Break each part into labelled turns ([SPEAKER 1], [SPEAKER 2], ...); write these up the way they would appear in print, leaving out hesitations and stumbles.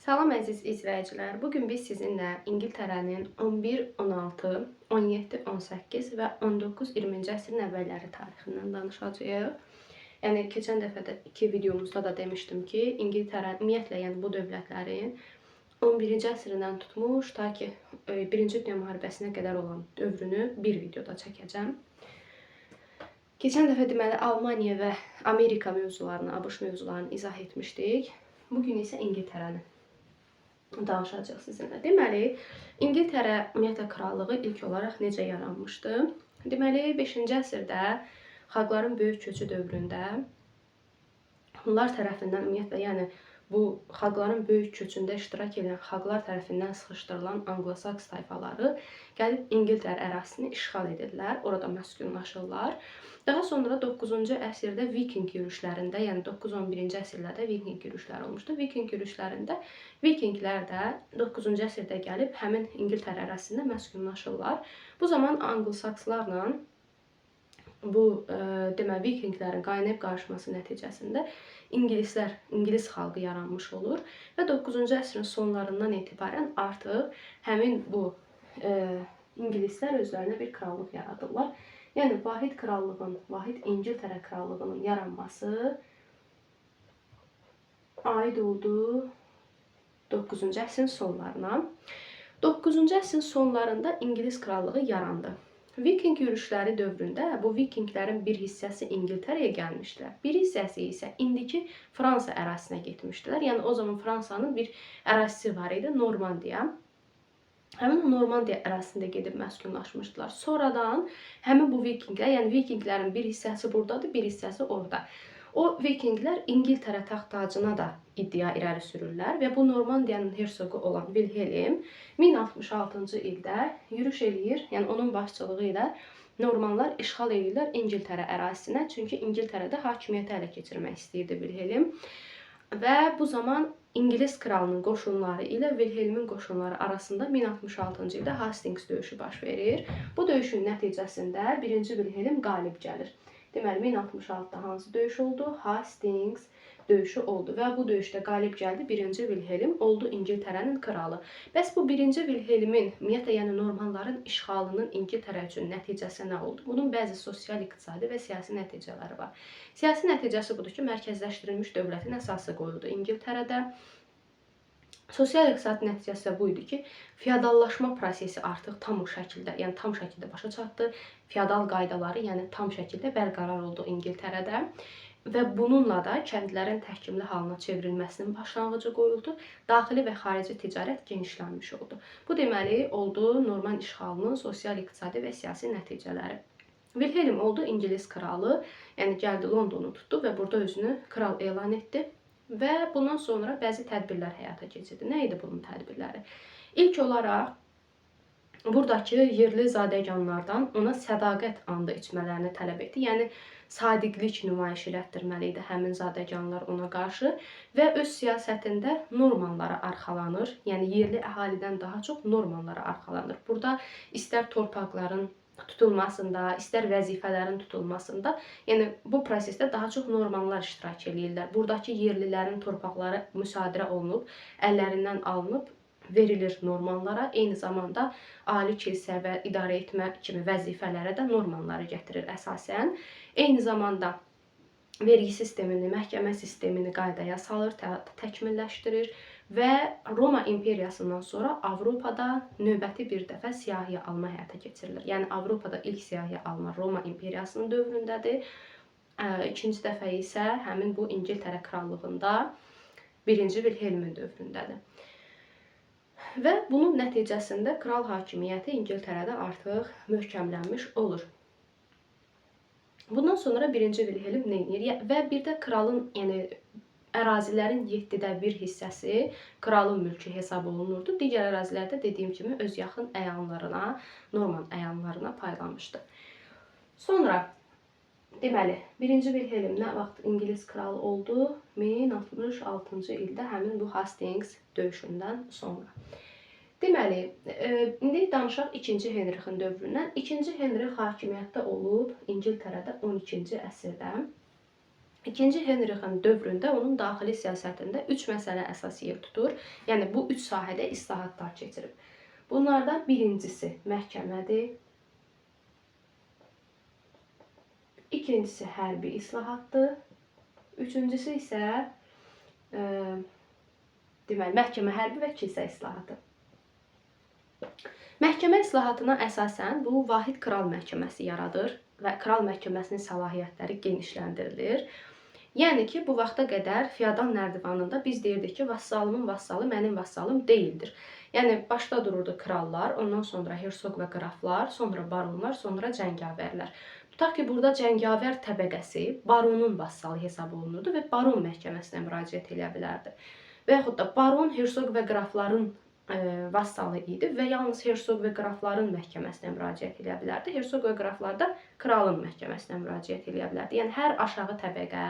[SPEAKER 1] Salam əziz izləyicilər. Bugün biz sizinlə İngiltərənin 11, 16, 17, 18 və 19-20-ci əsrin əvvəlləri tarixindən danışacağıq. Yəni keçən dəfədəki videomuzda da demişdim ki, İngiltərə ümumiyyətlə yəni bu dövlətlərin 11-ci əsrindən tutmuş ta ki 1-ci Dünya müharibəsinə qədər olan dövrünü bir videoda çəkəcəm. Keçən dəfə deməli Almaniya və Amerika mövzularını, ABŞ mövzularını izah etmişdik. Bugün isə İngiltərəni danışacağıq sizinlə. Deməli, İngiltərə ümumiyyətlə krallığı ilk olaraq necə yaranmışdı? Deməli, 5-ci əsrdə xalqların böyük köçü dövründə bunlar tərəfindən ümumiyyətlə, yəni bu xalqların böyük köçündə iştirak edən xalqlar tərəfindən sıxışdırılan Anglo-Saks tayfaları gəlib İngiltərə ərazisini işğal edirlər, orada məskunlaşırlar. Daha sonra 9-cu əsrdə Viking yürüşlərində, yəni 9-11-ci əsrlərdə Viking yürüşləri olmuşdu. Viking yürüşlərində Vikinglər də 9-cu əsrdə gəlib həmin İngiltərə ərazisində məskunlaşırlar. Bu zaman Anglo-Sakslarla bu deməli Vikinglərin qaynayıb qarışması nəticəsində İngilis xalqı yaranmış olur və 9-cu əsrin sonlarından etibarən artıq həmin bu İngilislər özlərinə bir krallıq yaradırlar. Yəni vahid krallığın, vahid İngiltərə krallığının yaranması aid oldu 9-cu əsrin sonlarına. 9-cu əsrin sonlarında İngilis krallığı yarandı. Viking yürüşləri dövründə bu Vikinglərin bir hissəsi İngiltərəyə gəlmişdilər. Bir hissəsi isə indiki Fransa ərazisinə getmişdilər. Yəni o zaman Fransanın bir ərazisi var idi, Normandiya. Həmin o Normandiya ərazisində gedib məskunlaşmışdılar. Sonradan həmin bu Vikinglər, yəni Vikinglərin bir hissəsi buradadır, bir hissəsi orada. O Vikinglər İngiltərə taxt-tacına da iddia irəli sürürlər və bu Normandiyanın hersoqu olan Wilhelm 1066-cı ildə yürüş eləyir, yəni onun başçılığı ilə Normanlar işğal edirlər İngiltərə ərazisinə, çünki İngiltərədə hakimiyyəti ələ keçirmək istəyirdi Wilhelm. Və bu zaman İngilis kralının qoşunları ilə Wilhelmin qoşunları arasında 1066-cı ildə Hastings döyüşü baş verir. Bu döyüşün nəticəsində 1-ci Wilhelm qalib gəlir. Deməli, 1066-da hansı döyüş oldu? Hastings döyüşü oldu və bu döyüşdə qalib gəldi 1-ci Wilhelm, oldu İngiltərənin kralı. Bəs bu 1-ci Wilhelmin, ümumiyyətlə, yəni Normanların işğalının İngiltərə üçün nəticəsi nə oldu? Bunun bəzi sosial, iqtisadi və siyasi nəticələri var. Siyasi nəticəsi budur ki, mərkəzləşdirilmiş dövlətin əsası qoyuldu İngiltərədə. Sosial-iqtisadi nəticəsi bu idi ki, feodallaşma prosesi artıq tam şəkildə başa çatdı. Feodal qaydaları, yəni tam şəkildə bərqərar oldu İngiltərədə və bununla da kəndlərin təhkimli halına çevrilməsinin başlanğıcı qoyuldu. Daxili və xarici ticarət genişlənmiş oldu. Bu deməli oldu Norman işğalının sosial-iqtisadi və siyasi nəticələri. Wilhelm oldu İngilis kralı, yəni gəldi Londonu tutdu və burada özünü kral elan etdi. Və bundan sonra bəzi tədbirlər həyata keçirdi. Nə idi bunun tədbirləri? İlk olaraq buradakı yerli zadəganlardan ona sədaqət andı içmələrini tələb etdi. Yəni sadiqlik nümayiş elətdirməli idi həmin zadəganlar ona qarşı və öz siyasətində Normanlara arxalanır. Yəni yerli əhalidən daha çox Normanlara arxalanır. Burada istər torpaqların tutulmasında, istər vəzifələrin tutulmasında, yəni bu prosesdə daha çox Normanlar iştirak edirlər. Buradakı yerlilərin torpaqları müsadirə olunub, əllərindən alınıb, verilir Normanlara. Eyni zamanda ali kilsə və idarə etmə kimi vəzifələrə də Normanları gətirir əsasən. Eyni zamanda vergi sistemini, məhkəmə sistemini qaydaya salır, təkmilləşdirir və Roma imperiyasından sonra Avropada növbəti bir dəfə siyahıya alma həyata keçirilir. Yəni Avropada ilk siyahıya alma Roma imperiyasının dövründədir. İkinci dəfə isə həmin bu İngiltərə krallığında 1-ci Wilhelmin dövründədir. Və bunun nəticəsində kral hakimiyyəti İngiltərədə artıq möhkəmlənmiş olur. Bundan sonra 1-ci Wilhelm nə edir? Və bir də kralın, yəni ərazilərin 7də 1 hissəsi kralın mülkü hesab olunurdu. Digər ərazilərdə dediyim kimi öz yaxın əyanlarına, Norman əyanlarına paylanmışdı. Sonra deməli 1-ci Wilhelm nə vaxt İngilis kralı oldu? 1066-cı ildə həmin bu Hastings döyüşündən sonra. Deməli, indi danışaq 2-ci Henrixin dövründən. 2-ci Henrix hakimiyyətdə olub İngiltərədə 12-ci əsrdə. İkinci Henrixin dövründə onun daxili siyasətində 3 məsələ əsas yer tutur. Yəni bu 3 sahədə islahatlar keçirib. Bunlardan birincisi məhkəmədir. İkincisi hərbi islahatdır. Üçüncüsü isə deməli məhkəmə, hərbi və kilsə islahatı. Məhkəmə islahatına əsasən bu vahid kral məhkəməsi yaradır və kral məhkəməsinin səlahiyyətləri genişləndirilir. Yəni ki, bu vaxta qədər feodal nərdivanında biz deyirdik ki, vassalımın vassalı mənim vassalım deyildir. Yəni başda dururdu krallar, ondan sonra hersoq və qraflar, sonra baronlar, sonra cəngavərlər. Tutaq ki, burada cəngavər təbəqəsi baronun vassalı hesab olunurdu və baron məhkəməsinə müraciət edə bilərdi. Və yaxud da baron, hersoq və qrafların vassalı idi və yalnız hersoq və qrafların məhkəməsinə müraciət edə bilərdi. Hersoq və qraflar da kralın məhkəməsinə müraciət edə bilərdi. Yəni hər aşağı təbəqə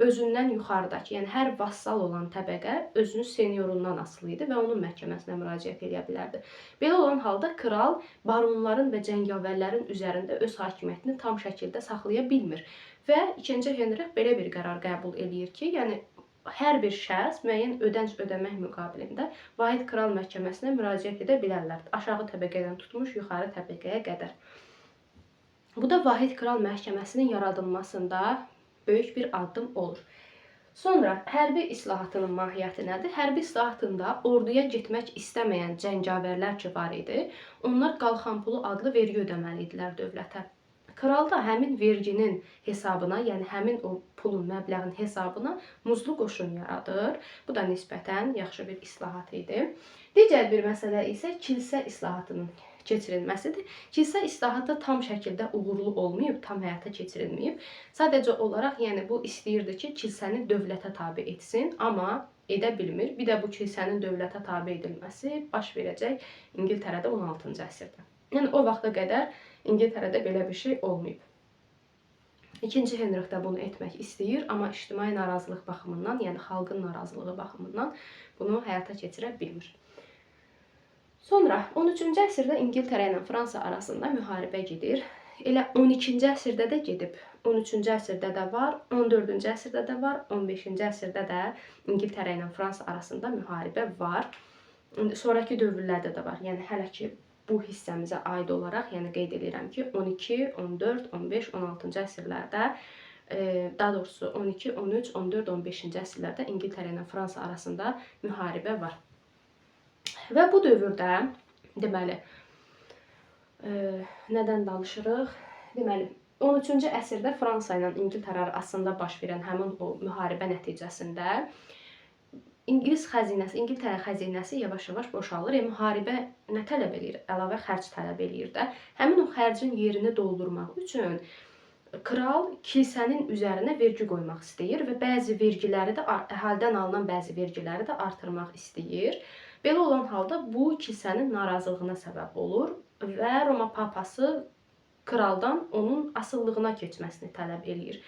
[SPEAKER 1] özündən yuxarıdakı, yəni hər vassal olan təbəqə özünün seniorundan asılı idi və onun məhkəməsinə müraciət edə bilərdi. Belə olan halda kral baronların və cəngavərlərin üzərində öz hakimiyyətini tam şəkildə saxlaya bilmir. Və 2-ci Henrix belə bir qərar qəbul eləyir ki, yəni hər bir şəxs müəyyən ödənç ödəmək müqabilində vahid kral məhkəməsinə müraciət edə bilərlər. Aşağı təbəqədən tutmuş yuxarı təbəqəyə qədər. Bu da vahid kral məhkəməsinin yaradılmasında böyük bir addım olur. Sonra hərbi islahatının mahiyyəti nədir? Hərbi islahatında orduya getmək istəməyən cəngavərlər ki var idi, onlar qalxan pulu adlı vergi ödəməli idilər dövlətə. Kral da həmin verginin hesabına, yəni həmin o pulun məbləğin hesabına muzlu qoşun yaradır. Bu da nisbətən yaxşı bir islahat idi. Digər bir məsələ isə kilsə islahatının keçirilməsidir. Kilsə islahatı tam şəkildə uğurlu olmayıb, tam həyata keçirilməyib. Sadəcə olaraq, yəni bu istəyirdi ki, kilsəni dövlətə tabe etsin, amma edə bilmir. Bir də bu kilsənin dövlətə tabe edilməsi baş verəcək İngiltərədə 16-cı əsrdə. Yəni o vaxta qədər İngiltərədə belə bir şey olmayıb. 2-ci Henrix də bunu etmək istəyir, amma ictimai narazılıq baxımından, yəni xalqın narazılığı baxımından bunu həyata keçirə bilmir. Sonra 13-cü əsrdə İngiltərə ilə Fransa arasında müharibə gedir. Elə 12-ci əsrdə də gedib. 13-cü əsrdə də var, 14-cü əsrdə də var, 15-ci əsrdə də İngiltərə ilə Fransa arasında müharibə var. Sonrakı dövrlərdə də var. Yəni hələ ki bu hissəmizə aid olaraq, yəni qeyd edirəm ki, 12, 14, 15, 16-cı əsrlərdə, daha doğrusu 12, 13, 14, 15-ci əsrlərdə İngiltərə ilə Fransa arasında müharibə var. Və bu dövrdə, deməli, nədən danışırıq? Deməli, 13-cü əsrdə Fransa ilə İngiltərə arasında baş verən həmin o müharibə nəticəsində İngiltərə xəzinəsi yavaş-yavaş boşalır. Müharibə nə tələb eləyir? Əlavə xərc tələb eləyir də. Həmin o xərcin yerini doldurmaq üçün kral kilsənin üzərinə vergi qoymaq istəyir və bəzi vergiləri də, əhaldən alınan bəzi vergiləri də artırmaq istəyir. Belə olan halda bu kilsənin narazılığına səbəb olur və Roma papası kraldan onun asıllığına keçməsini tələb eləyir.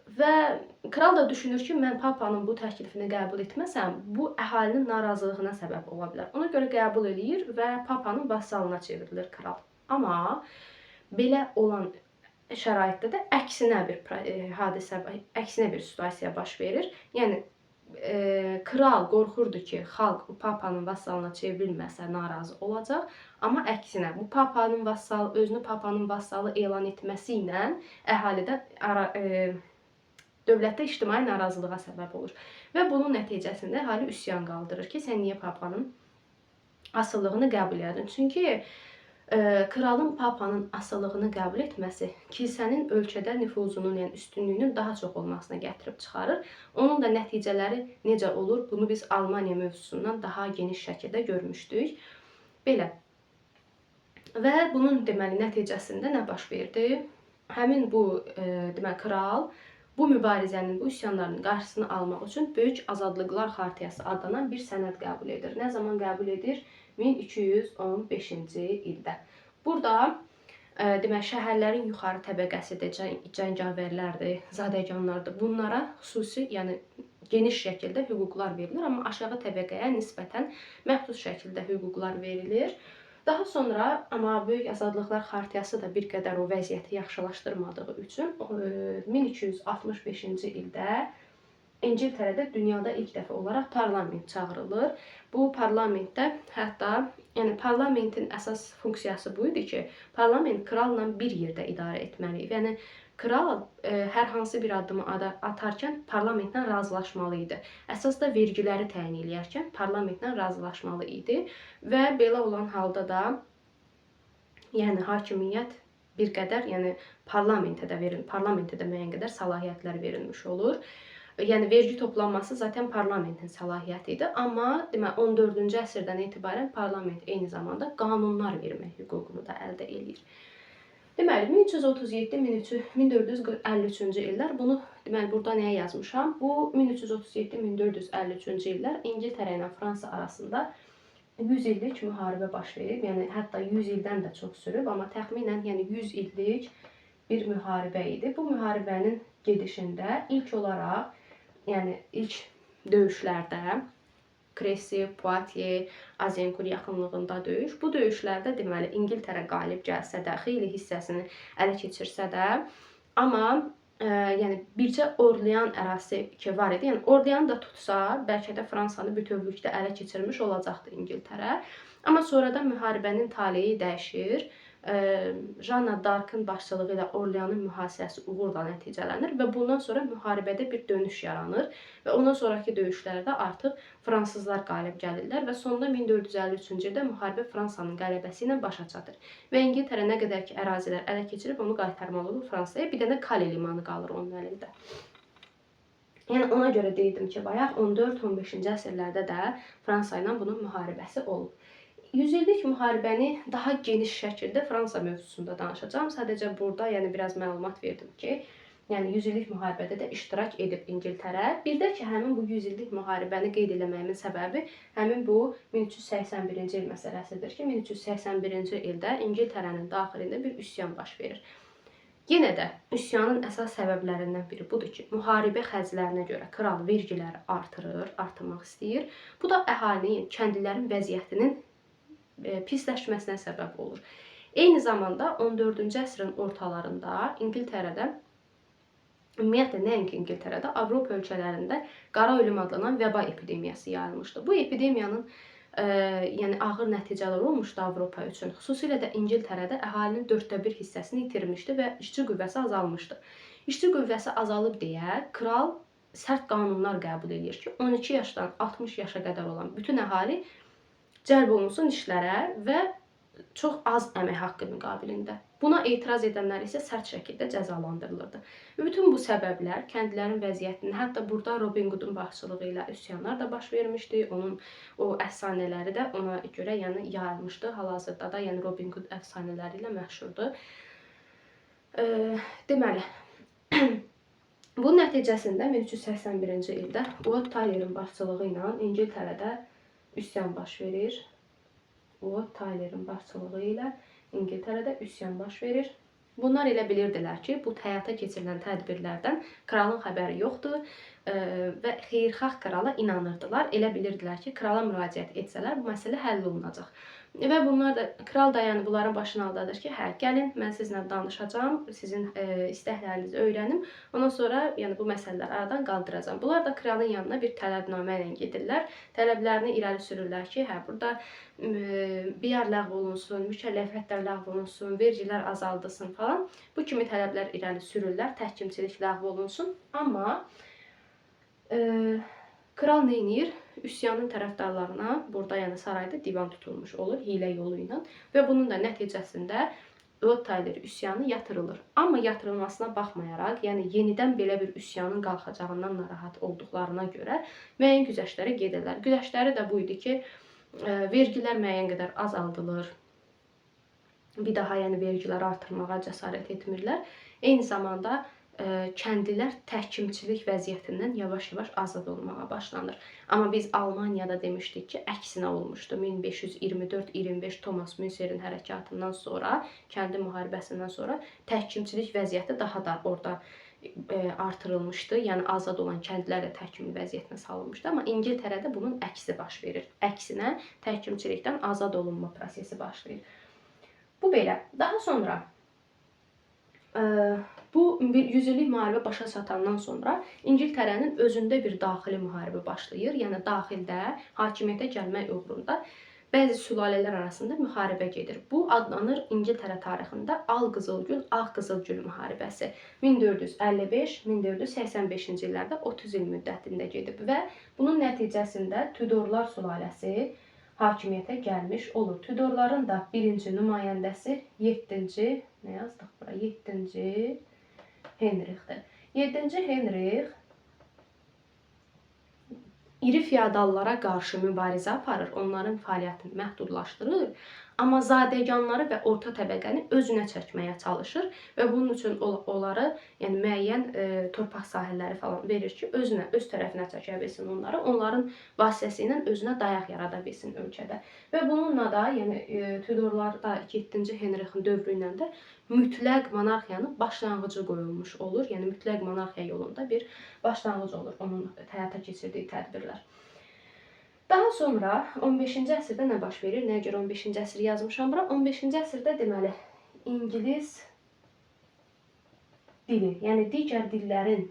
[SPEAKER 1] Və kral da düşünür ki, mən papanın bu təklifini qəbul etməsəm, bu əhalinin narazılığına səbəb ola bilər. Ona görə qəbul eləyir və papanın vassalına çevrilir kral. Amma belə olan şəraitdə də əksinə bir hadisə, əksinə bir situasiya baş verir. Yəni kral qorxurdu ki, xalq bu papanın vassalına çevrilməsə narazı olacaq. Amma əksinə bu papanın vassalı, özünü papanın vassalı elan etməsi ilə əhalidə dövlətdə ictimai narazılığa səbəb olur. Və bunun nəticəsində əhali üsyan qaldırır ki, sən niyə papanın asıllığını qəbul edin? Çünki kralın papanın asıllığını qəbul etməsi kilsənin ölkədə nüfuzunun, yəni üstünlüyünün daha çox olmasına gətirib çıxarır. Onun da nəticələri necə olur? Bunu biz Almaniya mövzusundan daha geniş şəkildə görmüşdük. Belə. Və bunun deməli nəticəsində nə baş verdi? Həmin bu deməli kral bu mübarizənin, bu üsyanların qarşısını almaq üçün Böyük Azadlıqlar Xartiyası adlanan bir sənəd qəbul edir. Nə zaman qəbul edir? 1215-ci ildə. Burada demək, şəhərlərin yuxarı təbəqəsidir, cəngavərlərdir, zadəganlardır. Bunlara xüsusi, yəni geniş şəkildə hüquqlar verilir, amma aşağı təbəqəyə nisbətən məhdud şəkildə hüquqlar verilir. Daha sonra amma Böyük Azadlıqlar Xartiyası da bir qədər o vəziyyəti yaxşılaşdırmadığı üçün 1365-ci ildə İngiltərədə dünyada ilk dəfə olaraq parlament çağırılır. Bu parlamentdə hətta parlamentin əsas funksiyası bu idi ki, parlament kralla bir yerdə idarə etməli. Yəni kral hər hansı bir addımı atarkən parlamentlə razılaşmalı idi. Əsas da vergiləri təyin edərkən parlamentlə razılaşmalı idi və belə olan halda da hakimiyyət bir qədər, parlamentə də müəyyən qədər səlahiyyətlər verilmiş olur. Yəni vergi toplanması zaten parlamentin səlahiyyəti idi, amma 14-cü əsrdən etibarən parlament eyni zamanda qanunlar vermək hüququnu da əldə edir. Deməli 1337-1453-cü illər, bunu burada nəyə yazmışam? Bu 1337-1453-cü illər İngiltərə ilə Fransa arasında 100 illik müharibə baş verib. Yəni hətta 100 ildən də çox sürüb, amma təxminən 100 illik bir müharibə idi. Bu müharibənin gedişində ilk olaraq ilk döyüşlərdə Crécy, Poitiers, Azincourt yaxınlığında döyüş. Bu döyüşlərdə deməli İngiltərə qalib gəlsə də, xeyli hissəsini ələ keçirsə də, amma bircə Orlean ərazisi ki var idi. Yəni Orleanı da tutsa, bəlkə də Fransanı bütövlükdə ələ keçirmiş olacaqdı İngiltərə. Amma sonradan müharibənin taleyi dəyişir. Janna d'Arc'ın başçılığı ilə Orleanın mühasirəsi uğurla nəticələnir və bundan sonra müharibədə bir dönüş yaranır və ondan sonraki döyüşlərdə artıq fransızlar qalib gəlirlər və sonunda 1453-cü ildə müharibə Fransanın qələbəsi ilə başa çatır. Və İngiltərə nə qədər ki ərazilər ələ keçirib onu qaytarmalı olur Fransaya. Bir dənə Calais limanı qalır onun əlində. Yəni ona görə deyirdim ki, bayaq 14-15-ci əsrlərdə də Fransa ilə bunun müharibəsi olub. 100 illik müharibəni daha geniş şəkildə Fransa mövzusunda danışacağım. Sadəcə burada biraz məlumat verdim ki, 100 illik müharibədə də iştirak edib İngiltərə. Bir də ki, həmin bu 100 illik müharibəni qeyd eləməyimin səbəbi həmin bu 1381-ci il məsələsidir ki, 1381-ci ildə İngiltərənin daxilində bir üsyan baş verir. Yenə də üsyanın əsas səbəblərindən biri budur ki, müharibə xərclərinə görə kral vergiləri artırmaq istəyir. Bu da əhalinin, kəndlilərin vəziyyətinin pisləşməsinə səbəb olur. Eyni zamanda 14-cü əsrin ortalarında İngiltərədə, ümumiyyətlə nəinki İngiltərədə, Avropa ölkələrində qara ölüm adlanan vəba epidemiyası yayılmışdı. Bu epidemiyanın ağır nəticələri olmuşdu Avropa üçün. Xüsusilə də İngiltərədə əhalinin 1/4 hissəsini itirmişdi və işçi qüvvəsi azalmışdı. İşçi qüvvəsi azalıb deyə kral sərt qanunlar qəbul edir ki, 12 yaşdan 60 yaşa qədər olan bütün əhali cəlb olunsun işlərə və çox az əmək haqqı müqabilində. Buna etiraz edənlər isə sərt şəkildə cəzalandırılırdı. Bütün bu səbəblər kəndlilərin vəziyyətini, hətta burada Robin Hood'un başçılığı ilə üsyanlar da baş vermişdi. Onun o əfsanələri də ona görə yayılmışdı. Hal-hazırda da Robin Hood əfsanələri ilə məşhurdur. Deməli, bunun nəticəsində 1381-ci ildə Wat Tyler'in başçılığı ilə İngiltərədə üsyan baş verir. Wat Tyler'in başçılığı ilə İngiltərədə üsyan baş verir. Bunlar elə bilirdilər ki, bu həyata keçirilən tədbirlərdən kralın xəbəri yoxdur və xeyirxah krala inanırdılar. Elə bilirdilər ki, krala müraciət etsələr bu məsələ həll olunacaq. Və kral da bunların başını aldadır ki, hə, gəlin, mən sizinlə danışacağam, sizin istəklərinizi öyrənim, ondan sonra bu məsələləri aradan qaldıracağam. Bunlar da kralın yanına bir tələbnamə ilə gedirlər. Tələblərini irəli sürürlər ki, hə, burada biyar ləğv olunsun, mükəlləfiyyətlər ləğv olunsun, vergilər azaldılsın falan. Bu kimi tələblər irəli sürürlər, təhkimçilik ləğv olunsun. Amma kral nə edir? Üsyanın tərəfdarlarına burada sarayda divan tutulmuş olur hiylə yolu ilə və bunun da nəticəsində Wat Tyler üsyanı yatırılır. Amma yatırılmasına baxmayaraq, yenidən belə bir üsyanın qalxacağından narahat olduqlarına görə müəyyən güzəştlərə gedirlər. Güzəştləri də bu idi ki, vergilər müəyyən qədər azaldılır. Bir daha vergilər artırmağa cəsarət etmirlər. Eyni zamanda kəndlilər təhkimçilik vəziyyətindən yavaş-yavaş azad olmağa başlanır. Amma biz Almaniyada demişdik ki, əksinə olmuşdu. 1524-25 Thomas Münster'in hərəkatından sonra, kəndi müharibəsindən sonra təhkimçilik vəziyyəti daha da orada artırılmışdı. Yəni azad olan kəndlər də təhkimi vəziyyətinə salınmışdı. Amma İngiltərədə bunun əksi baş verir. Əksinə təhkimçilikdən azad olunma prosesi başlayır. Bu belə. Daha sonra bu 100 illik müharibə başa çatandan sonra İngiltərənin özündə bir daxili müharibə başlayır. Yəni daxildə hakimiyyətə gəlmək uğrunda bəzi sülalələr arasında müharibə gedir. Bu adlanır İngiltərə tarixində Al Qızılgül, Ağ Qızılgül müharibəsi. 1455-1485-ci illərdə 30 il müddətində gedib və bunun nəticəsində Tudorlar sülaləsi hakimiyyətə gəlmiş olur. Tudorların da birinci nümayəndəsi 7-ci, nə yazdıq bura? 7-ci Henrixdir. 7-ci Henrix iri feodallara qarşı mübarizə aparır, onların fəaliyyətini məhdudlaşdırır. Amma zadəganları və orta təbəqəni özünə çəkməyə çalışır və bunun üçün onları, yəni müəyyən torpaq sahələri falan verir ki, özünə, öz tərəfinə çəkə bilsin onları, onların vasitəsilə özünə dayaq yarada bilsin ölkədə. Və bununla da, yəni Tudorlarda 7-ci Henrixin dövrü ilə də mütləq monarxiyanın başlanğıcı qoyulmuş olur. Yəni mütləq monarxiya yolunda bir başlanğıc olur onun həyata keçirdiyi tədbirlər. Daha sonra 15-ci əsrdə nə baş verir? Nəyə görə 15-ci əsr yazmışam bura? 15-ci əsrdə deməli İngilis dili, yəni digər dillərin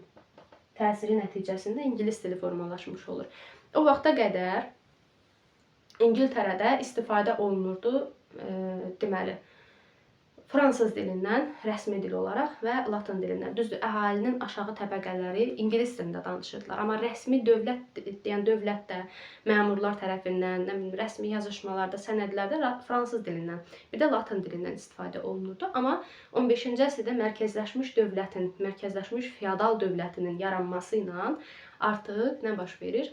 [SPEAKER 1] təsiri nəticəsində İngilis dili formalaşmış olur. O vaxta qədər İngiltərədə istifadə olunurdu, deməli fransız dilindən rəsmi dil olaraq və latın dilindən. Düzdür, əhalinin aşağı təbəqələri ingilis dilində danışırdılar. Amma rəsmi dövlət, yəni dövlətdə, məmurlar tərəfindən, rəsmi yazışmalarda, sənədlərdə fransız dilindən, bir də latın dilindən istifadə olunurdu. Amma 15-ci əsrdə mərkəzləşmiş dövlətin, mərkəzləşmiş feodal dövlətinin yaranması ilə artıq nə baş verir?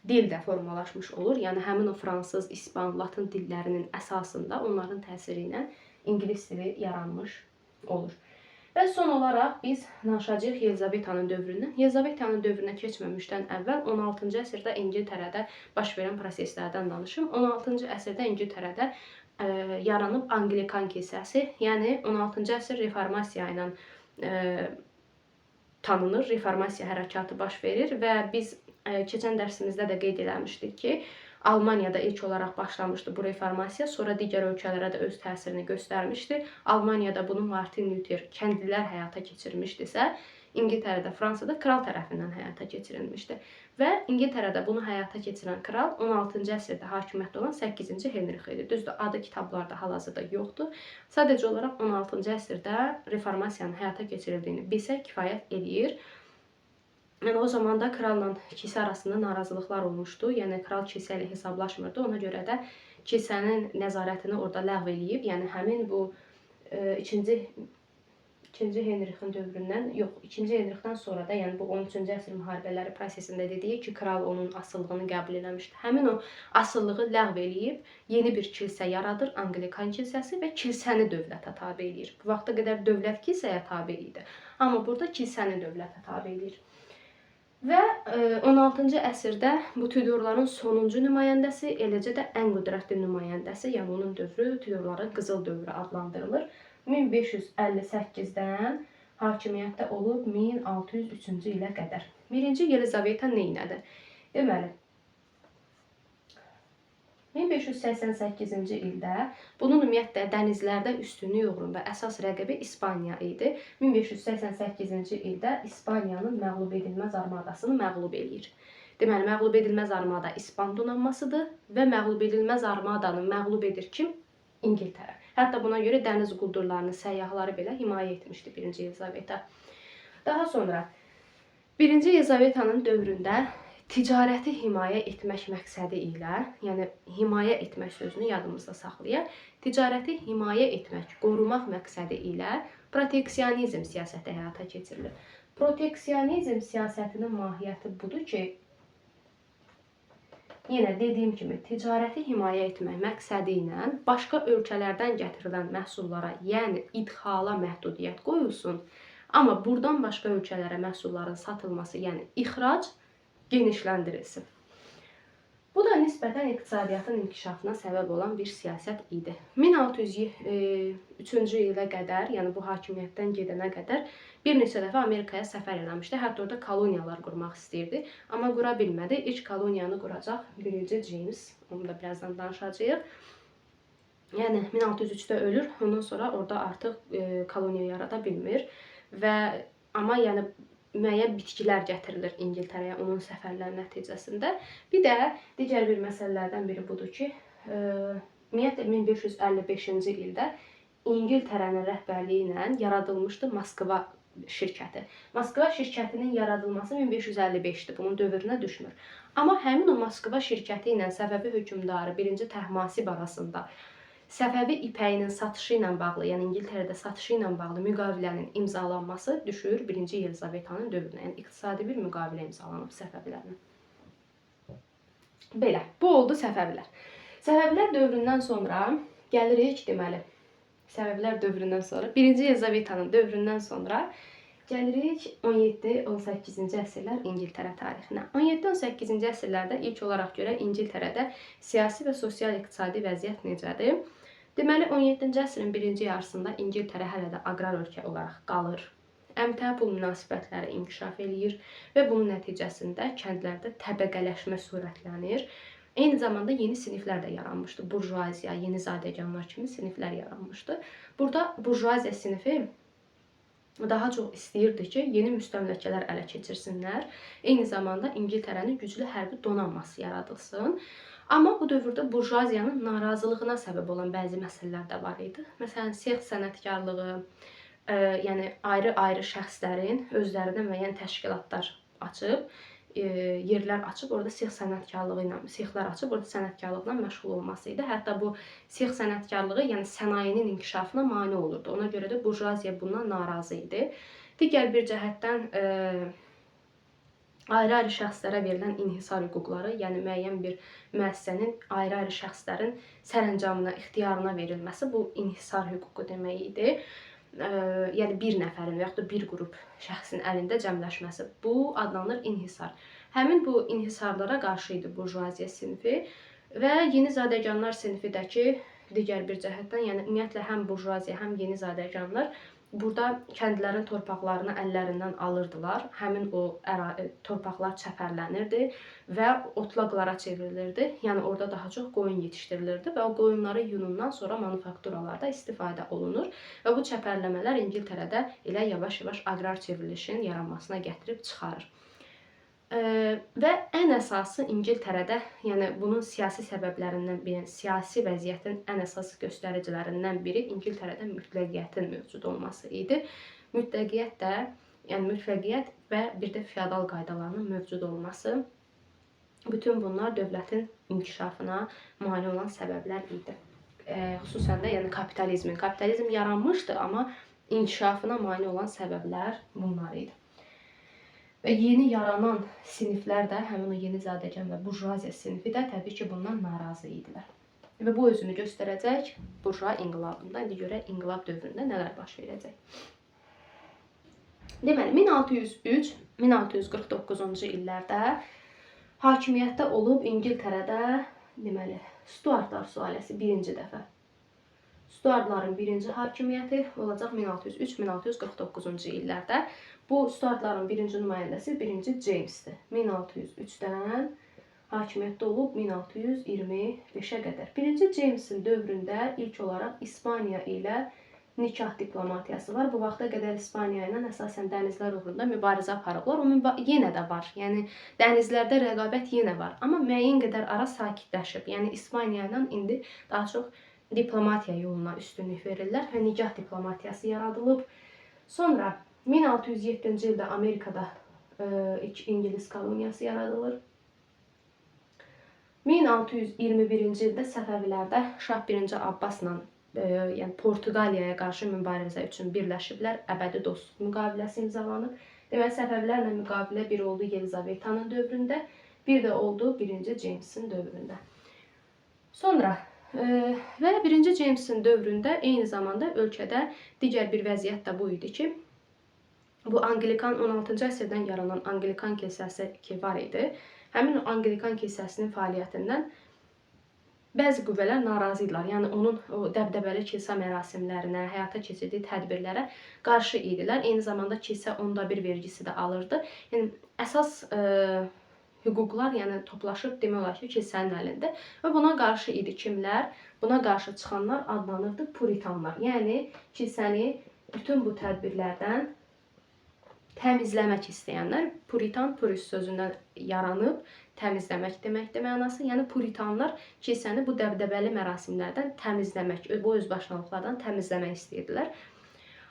[SPEAKER 1] Dil də formalaşmış olur. Yəni həmin o fransız, ispan, latın dillərinin əsasında onların təsiri ilə İngilis dili yaranmış olur. Və son olaraq biz danışacağıq Yelizavetanın dövründən. Yelizavetanın dövrünə keçməmişdən əvvəl 16-cı əsrdə İngiltərədə baş verən proseslərdən danışım. 16-cı əsrdə İngiltərədə yaranıb Anglikan kilsəsi, yəni 16-cı əsr reformasiya ilə tanınır. Reformasiya hərəkatı baş verir və biz keçən dərsimizdə də qeyd eləmişdik ki, Almaniyada ilk olaraq başlamışdı bu reformasiya, sonra digər ölkələrə də öz təsirini göstərmişdi. Almaniyada bunu Martin Luther kəndlilər həyata keçirmişdisə, İngiltərədə, Fransada kral tərəfindən həyata keçirilmişdi. Və İngiltərədə bunu həyata keçirən kral 16-cı əsrdə hakimiyyətdə olan 8-ci Henrix idi. Düzdür, adı kitablarda hal-hazırda yoxdur. Sadəcə olaraq 16-cı əsrdə reformasiyanın həyata keçirildiyini bilsək kifayət eləyir. Yəni o zaman da kralla kilsə arasında narazılıqlar olmuşdu. Yəni kral kilsə ilə hesablaşmırdı. Ona görə də kilsənin nəzarətini orada ləğv eləyib. Yəni həmin bu ikinci Henrixin dövründən, yox, 2-ci Henrixdən sonra da, yəni bu 13-cü əsr müharibələri prosesində dediyi ki, kral onun asıllığını qəbul eləmişdi. Həmin o asıllığı ləğv eləyib, yeni bir kilsə yaradır, Anglikan kilsəsi və kilsəni dövlətə tabe eləyir. Bu vaxta qədər dövlət kilsəyə tabe idi. Amma burada kilsəni dövlətə tabe eləyir. Və 16-cı əsrdə bu Tudorların sonuncu nümayəndəsi, eləcə də ən qüdrətli nümayəndəsi, yəni onun dövrü Tudorların qızıl dövrü adlandırılır. 1558-dən hakimiyyətdə olub 1603-cü ilə qədər. Birinci Yelizaveta neynədir? Deməli, 1588-ci ildə bunun ümumiyyətlə dənizlərdə üstünlük uğrunda əsas rəqibi İspaniya idi. 1588-ci ildə İspaniyanın məğlub edilməz armadasını məğlub eləyir. Deməli, məğlub edilməz armada İspan donanmasıdır və məğlub edilməz armadanı məğlub edir kim? İngiltərə. Hətta buna görə dəniz quldurlarını, səyyahları belə himayə etmişdi 1-ci Yelizaveta. Daha sonra 1-ci Yelizavetanın dövründə ticarəti himayə etmək məqsədi ilə, yəni himayə etmək sözünü yadımızda saxlayaq, ticarəti himayə etmək, qorumaq məqsədi ilə proteksionizm siyasəti həyata keçirilir. Proteksionizm siyasətinin mahiyyəti budur ki, yenə dediyim kimi, ticarəti himayə etmək məqsədi ilə başqa ölkələrdən gətirilən məhsullara, yəni idxala məhdudiyyət qoyulsun, amma buradan başqa ölkələrə məhsulların satılması, yəni ixrac genişləndirilsin. Bu da nisbətən iqtisadiyyatın inkişafına səbəb olan bir siyasət idi. 1603-cü ilə qədər, yəni bu hakimiyyətdən gedənə qədər bir neçə dəfə Amerikaya səfər eləmişdi. Hətta orada koloniyalar qurmaq istəyirdi, amma qura bilmədi. İlk koloniyanı quracaq 1-ci James, onu da birazdan danışacağıq. Yəni 1603-də ölür, ondan sonra orada artıq koloniya yarada bilmir amma yəni müəyyən bitkilər gətirilir İngiltərəyə onun səfərləri nəticəsində. Bir də digər bir məsələlərdən biri budur ki, ümumiyyətlə 1555-ci ildə İngiltərənin rəhbərliyi ilə yaradılmışdı Moskva şirkəti. Moskva şirkətinin yaradılması 1555-dir, bunun dövrünə düşmür. Amma həmin o Moskva şirkəti ilə Səfəvi hökmdarı 1-ci Təhmasib arasında Səfəvi ipəyinin satışı ilə bağlı, yəni İngiltərədə satışı ilə bağlı müqavilənin imzalanması düşür 1-ci Yelizavetanın dövrünə. Yəni iqtisadi bir müqavilə imzalanıb Səfəvilərlə. Belə, bu oldu Səfəvilər. Səfəvilər dövründən sonra gəlirik, deməli, Səfəvilər dövründən sonra, 1-ci Yelizavetanın dövründən sonra gəlirik 17-18-ci əsrlər İngiltərə tarixinə. 17-18-ci əsrlərdə ilk olaraq görə İngiltərədə siyasi və sosial-iqtisadi vəziyyət necədir? Deməli, 17-ci əsrin birinci yarısında İngiltərə hələ də aqrar ölkə olaraq qalır. Əmtəə pul münasibətləri inkişaf eləyir və bunun nəticəsində kəndlərdə təbəqələşmə sürətlənir. Eyni zamanda yeni siniflər də yaranmışdı. Burjuaziya, yeni zadəganlar kimi siniflər yaranmışdı. Burada burjuaziya sinifi daha çox istəyirdi ki, yeni müstəmləkələr ələ keçirsinlər. Eyni zamanda İngiltərənin güclü hərbi donanması yaradılsın. Amma bu dövrdə burjuaziyanın narazılığına səbəb olan bəzi məsələlər də var idi. Məsələn, sex sənətkarlığı, yəni ayrı-ayrı şəxslərin özlərinə müəyyən təşkilatlar açıb, yerlər açıb, orada sex sənətkarlığı ilə, sexlər açıb, orada sənətkarlıqla məşğul olması idi. Hətta bu sex sənətkarlığı, yəni sənayenin inkişafına mane olurdu. Ona görə də burjuaziya bundan narazı idi. Digər bir cəhətdən ayrı-ayrı şəxslərə verilən inhisar hüquqları, yəni müəyyən bir müəssisənin ayrı-ayrı şəxslərin sərəncamına, ixtiyarına verilməsi bu inhisar hüququ demək idi. Yəni bir nəfərin və yaxud da bir qrup şəxsin əlində cəmləşməsi. Bu adlanır inhisar. Həmin bu inhisarlara qarşı idi burjuaziya sinifi və yeni zadəganlar sinifidəki digər bir cəhətdən, yəni ümumiyyətlə həm burjuaziya, həm yeni zadəganlar burada kəndlərin torpaqlarını əllərindən alırdılar. Həmin o torpaqlar çəpərlənirdi və otlaqlara çevrilirdi. Yəni orada daha çox qoyun yetişdirilirdi və o qoyunları yunundan sonra manufakturalarda istifadə olunur və bu çəpərləmələr İngiltərədə elə yavaş-yavaş aqrar çevrilişin yaranmasına gətirib çıxarır. Və ən əsası İngiltərədə, yəni bunun siyasi səbəblərindən biri, siyasi vəziyyətin ən əsas göstəricilərindən biri İngiltərədə mütləqiyyətin mövcud olması idi. Mütləqiyyət də, yəni mütləqiyyət və bir də feodal qaydalarının mövcud olması, bütün bunlar dövlətin inkişafına mane olan səbəblər idi. Xüsusən də yəni kapitalizm yaranmışdı, amma inkişafına mane olan səbəblər bunlar idi. Və yeni yaranan siniflər də, həmin o yeni zadəgan və burjuaziya sinifi də təbii ki, bundan narazı idilər. Və bu özünü göstərəcək burjua inqilabında. İndi görək inqilab dövründə nələr baş verəcək. Deməli, 1603-1649-cu illərdə hakimiyyətdə olub İngiltərədə, deməli, Stuartlar sülaləsi birinci dəfə. Stuartların birinci hakimiyyəti olacaq 1603-1649-cu illərdə. Bu Stuartların birinci nümayəndəsi 1-ci James'dir. 1603-dən hakimiyyətdə olub 1625-ə qədər. 1-ci James'in dövründə ilk olaraq İspaniya ilə nikah diplomatiyası var. Bu vaxta qədər İspaniya ilə əsasən dənizlər uğrunda mübarizə aparıblar. O yenə də var. Yəni dənizlərdə rəqabət yenə var. Amma müəyyən qədər ara sakitləşib. Yəni İspaniya ilə indi daha çox diplomatiya yoluna üstünlük verirlər və nikah diplomatiyası yaradılıb. Sonra 1607-ci ildə Amerikada ilk İngilis koloniyası yaradılır. 1621-ci ildə Səfəvilərdə Şah 1-ci Abbasla yəni Portuqaliyaya qarşı mübarizə üçün birləşiblər. Əbədi dostluq müqaviləsi imzalanıb. Deməli, Səfəvilərlə müqavilə bir oldu Yelizavetanın dövründə, bir də oldu 1-ci James'in dövründə. Sonra və 1-ci James'in dövründə eyni zamanda ölkədə digər bir vəziyyət də bu idi ki, Bu Anglikan 16-cı əsrdən yaranan Anglikan kilsəsi ki var idi. Həmin o Anglikan kilsəsinin fəaliyyətindən bəzi qüvvələr narazı idilər. Yəni onun o dəbdəbəli kilsə mərasimlərinə, həyata keçirdiyi tədbirlərə qarşı idilər. Eyni zamanda kilsə onda bir vergisi də alırdı. Yəni əsas hüquqlar yəni toplaşıb demək olar ki, kilsənin əlində və buna qarşı idi kimlər? Buna qarşı çıxanlar adlanırdı puritanlar. Yəni kilsəni bütün bu tədbirlərdən təmizləmək istəyənlər. Puritan, puris sözündən yaranıb təmizləmək deməkdir mənası. Yəni puritanlar kilsəni bu dəbdəbəli mərasimlərdən təmizləmək, bu özbaşınalıqlardan təmizləmək istəyirdilər.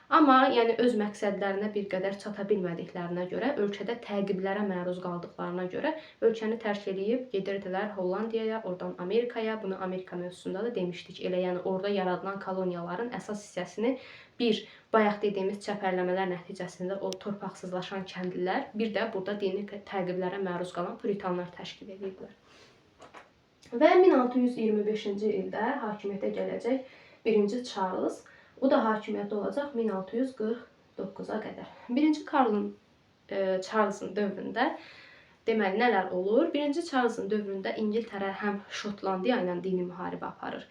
[SPEAKER 1] Amma yəni öz məqsədlərinə bir qədər çata bilmədiklərinə görə, ölkədə təqiblərə məruz qaldıqlarına görə ölkəni tərk edib gedirdilər Hollandiyaya, oradan Amerikaya. Bunu Amerika mövzusunda da demişdik. Elə yəni orada yaradılan koloniyaların əsas hissəsini bir bayaq dediyimiz çəpərləmələr nəticəsində o torpaqsızlaşan kəndlilər, bir də burada dini təqiblərə məruz qalan puritanlar təşkil edirdilər. Və 1625-ci ildə hakimiyyətə gələcək 1-ci Charles, o da hakimiyyətdə olacaq 1649-a qədər. 1-ci Charles'ın dövründə deməli nələr olur? 1-ci Charles'ın dövründə İngiltərə həm Şotlandiya ilə dini müharibə aparır.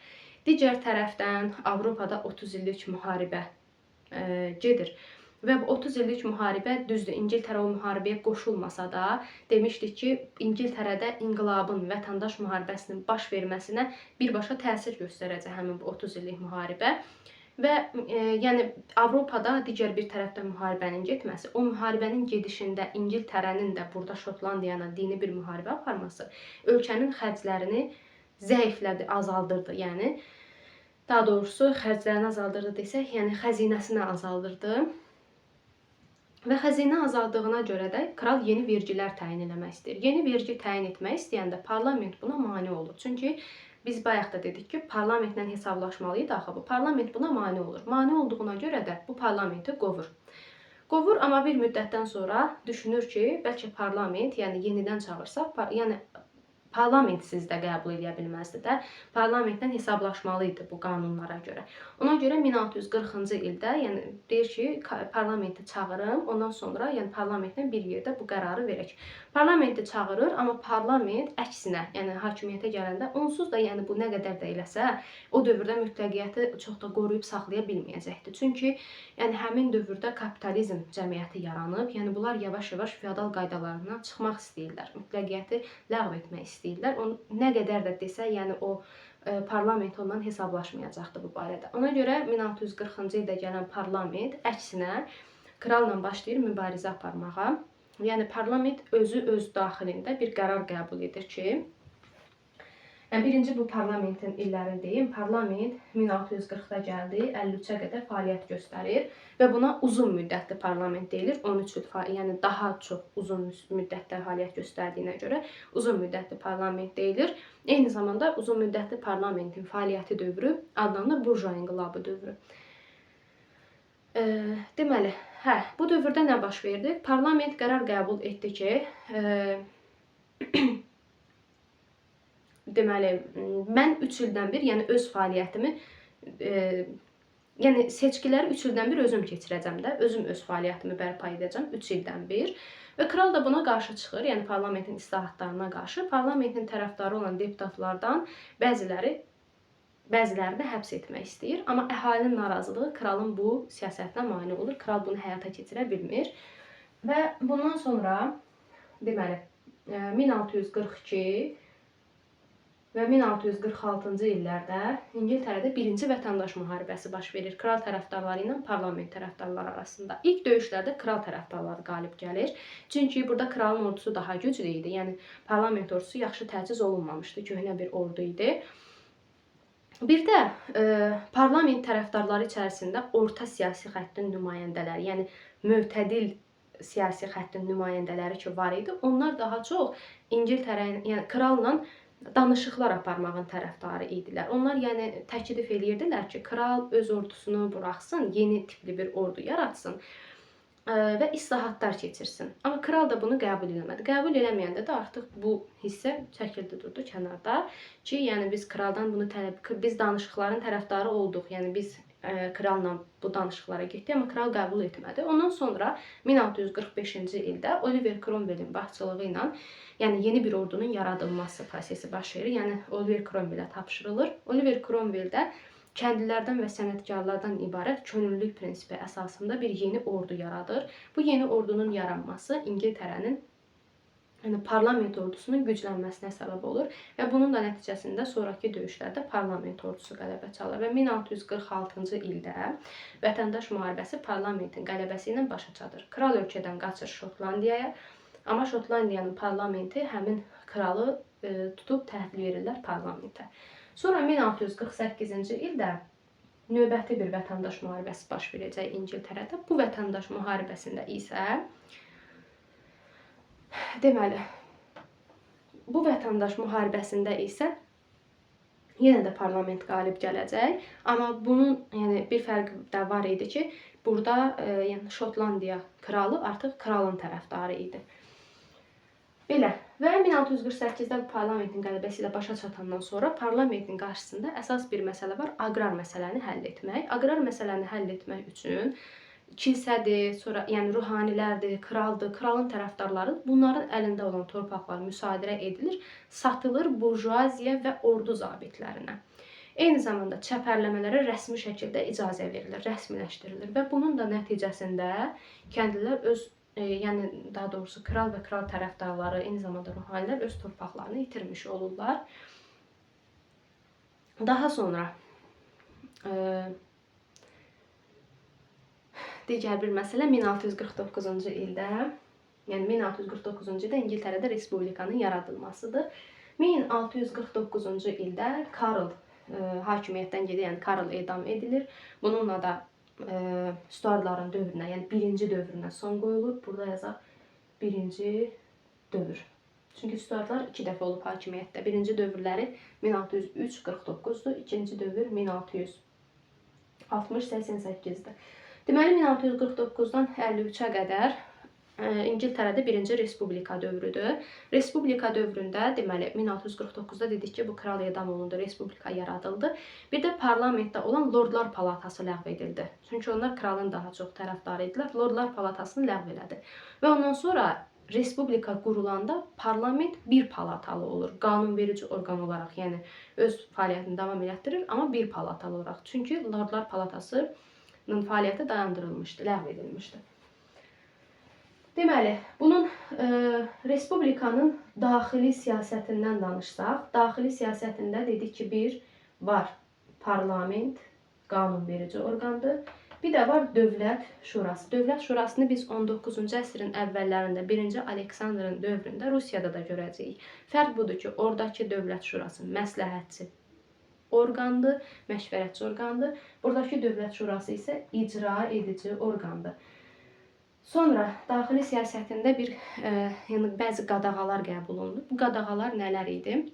[SPEAKER 1] Digər tərəfdən Avropada 30 illik müharibə gedir. Və bu 30 illik müharibə düzdür. İngiltərə o müharibəyə qoşulmasa da demişdik ki, İngiltərədə inqilabın, vətəndaş müharibəsinin baş verməsinə birbaşa təsir göstərəcək həmin bu 30 illik müharibə. Və yəni Avropada digər bir tərəfdən müharibənin getməsi, o müharibənin gedişində İngiltərənin də burada Şotlandiya ilə dini bir müharibə aparması ölkənin xərclərini zəiflədi, azaldırdı. Yəni daha doğrusu xərclərini azaldırdı desək, yəni xəzinəsini azaldırdı. Və xəzinə azaldığına görə də kral yeni vergilər təyin etmək istəyir. Yeni vergi təyin etmək istəyəndə parlament buna mane olur. Çünki biz bayaq da dedik ki, parlamentlə hesablaşmalıydı axı bu. Parlament buna mane olur. Mane olduğuna görə də bu parlamenti qovur. Qovur, amma bir müddətdən sonra düşünür ki, bəlkə parlament, yəni yenidən çağırsaq, yəni parlament sizdə qəbul edə bilməzdi də. Parlamentdən hesablaşmalıydı bu qanunlara görə. Ona görə 1640-cı ildə, yəni deyir ki, parlamenti çağırım, ondan sonra yəni parlamentlə bir yerdə bu qərarı verək. Parlamenti çağırır, amma parlament əksinə, yəni hakimiyyətə gələndə onsuz da yəni bu nə qədər də eləsə, o dövrdə mütləqiyyəti çox da qoruyub saxlaya bilməyəcəkdir. Çünki yəni həmin dövrdə kapitalizm cəmiyyəti yaranıb, yəni bunlar yavaş-yavaş feodal qaydalarından çıxmaq istəyirlər, mütləqiyyəti ləğv etmək istəyirlər. Nə qədər də desə, yəni o parlament ondan hesablaşmayacaqdı bu barədə. Ona görə 1640-cı ildə gələn parlament əksinə kralla başlayır mübarizə aparmağa. Yəni parlament özü öz daxilində bir qərar qəbul edir ki, birinci bu parlamentin illərini deyim. Parlament 1640-da gəldi, 53-ə qədər fəaliyyət göstərir və buna uzun müddətli parlament deyilir. 13 il, yəni daha çox uzun müddətdə fəaliyyət göstərdiyinə görə uzun müddətli parlament deyilir. Eyni zamanda uzun müddətli parlamentin fəaliyyəti dövrü adlanır burjua inqilabı dövrü. Deməli, bu dövrdə nə baş verdi? Parlament qərar qəbul etdi ki, deməli, mən 3 ildən bir, yəni öz fəaliyyətimi, yəni seçkiləri 3 ildən bir özüm keçirəcəm də, özüm öz fəaliyyətimi bərpa edəcəm 3 ildən bir. Və kral da buna qarşı çıxır, yəni parlamentin islahatlarına qarşı. Parlamentin tərəfdarı olan deputatlardan bəzilərini həbs etmək istəyir. Amma əhalinin narazılığı kralın bu siyasətinə mane olur. Kral bunu həyata keçirə bilmir. Və bundan sonra, deməli, 1642 və 1646-cı illərdə İngiltərədə birinci vətəndaş müharibəsi baş verir. Kral tərəfdarları ilə parlament tərəfdarları arasında. İlk döyüşlərdə kral tərəfdarları qalib gəlir. Çünki burada kralın ordusu daha güclü idi. Yəni parlament ordusu yaxşı təchiz olunmamışdı. Köhnə bir ordu idi. Bir də parlament tərəfdarları içərisində orta siyasi xəttin nümayəndələri, yəni mötədil siyasi xəttin nümayəndələri ki var idi, onlar daha çox İngiltərə, yəni kralla danışıqlar aparmağın tərəfdarı idilər. Onlar yəni təklif edirdilər ki, kral öz ordusunu buraxsın, yeni tipli bir ordu yaratsın və islahatlar keçirsin. Amma kral da bunu qəbul eləmədi. Qəbul eləməyəndə də artıq bu hissə çəkildi durdu kənarda ki, yəni biz kraldan bunu biz danışıqların tərəfdarı olduq. Yəni biz kralla bu danışıqlara getdi, amma kral qəbul etmədi. Ondan sonra 1645-ci ildə Oliver Cromwellin başçılığı ilə, yəni yeni bir ordunun yaradılması prosesi baş verir. Yəni Oliver Cromwell-ə tapşırılır. Oliver Cromwell də kəndlilərdən və sənətkarlardan ibarət könüllülük prinsipi əsasında bir yeni ordu yaradır. Bu yeni ordunun yaranması İngiltərənin parlament ordusunun güclənməsinə səbəb olur və bunun da nəticəsində sonrakı döyüşlərdə parlament ordusu qələbə çalır və 1646-cı ildə vətəndaş müharibəsi parlamentin qələbəsi ilə başa çatır. Kral ölkədən qaçır Şotlandiyaya, amma Şotlandiyanın parlamenti həmin kralı tutub təhvil verirlər parlamentə. Sonra 1648-ci ildə növbəti bir vətəndaş müharibəsi baş verəcək İngiltərədə. Bu vətəndaş müharibəsində isə deməli, bu vətəndaş müharibəsində isə yenə də parlament qalib gələcək. Amma bunun bir fərqi də var idi ki, burada yəni Şotlandiya kralı artıq kralın tərəfdarı idi. Belə və 1648-də parlamentin qələbəsi ilə başa çatandan sonra parlamentin qarşısında əsas bir məsələ var, aqrar məsələni həll etmək. Aqrar məsələni həll etmək üçün kilsədir, sonra yəni ruhanilərdir, kraldır, kralın tərəfdarları, bunların əlində olan torpaqlar müsadirə edilir, satılır burjuaziya və ordu zabitlərinə. Eyni zamanda çəpərləmələrə rəsmi şəkildə icazə verilir, rəsmiləşdirilir və bunun da nəticəsində kəndlilər yəni daha doğrusu kral və kral tərəfdarları, eyni zamanda ruhanilər öz torpaqlarını itirmiş olurlar. Daha sonra digər bir məsələ 1649-cu ildə, yəni 1649-cu ildə İngiltərədə respublikanın yaradılmasıdır. 1649-cu ildə Karl hakimiyyətdən gedir, yəni Karl edam edilir. Bununla da Stuartların dövrünə, yəni birinci dövrünə son qoyulur. Burada yazaq birinci dövr. Çünki Stuartlar 2 dəfə olub hakimiyyətdə. Birinci dövrləri 1603-49-dur, ikinci dövr 1660-88-dir. Deməli 1649-dan 53-ə qədər İngiltərədə birinci respublika dövrüdür. Respublika dövründə deməli 1649-da dedik ki, bu kral edam olundu, respublika yaradıldı. Bir də parlamentdə olan Lordlar Palatası ləğv edildi. Çünki onlar kralın daha çox tərəfdarı idilər. Lordlar Palatasını ləğv elədi. Və ondan sonra respublika qurulanda parlament bir palatalı olur. Qanunverici orqan olaraq, yəni öz fəaliyyətini davam etdirir, amma bir palatalı olaraq. Çünki Lordlar Palatası fəaliyyəti dayandırılmışdı, ləğv edilmişdi. Deməli, bunun respublikanın daxili siyasətindən danışsaq, daxili siyasətində dedik ki, bir var parlament, qanunverici orqandır. Bir də var dövlət şurası. Dövlət şurasını biz 19-cu əsrin əvvəllərində 1-ci Aleksandrın dövründə Rusiyada da görəcəyik. Fərq budur ki, oradakı dövlət şurası məsləhətçi orqandır, məşvərətçi orqandır. Buradakı dövlət şurası isə icra edici orqandır. Sonra daxili siyasətində yəni bəzi qadağalar qəbul olundu. Bu qadağalar nələr idi?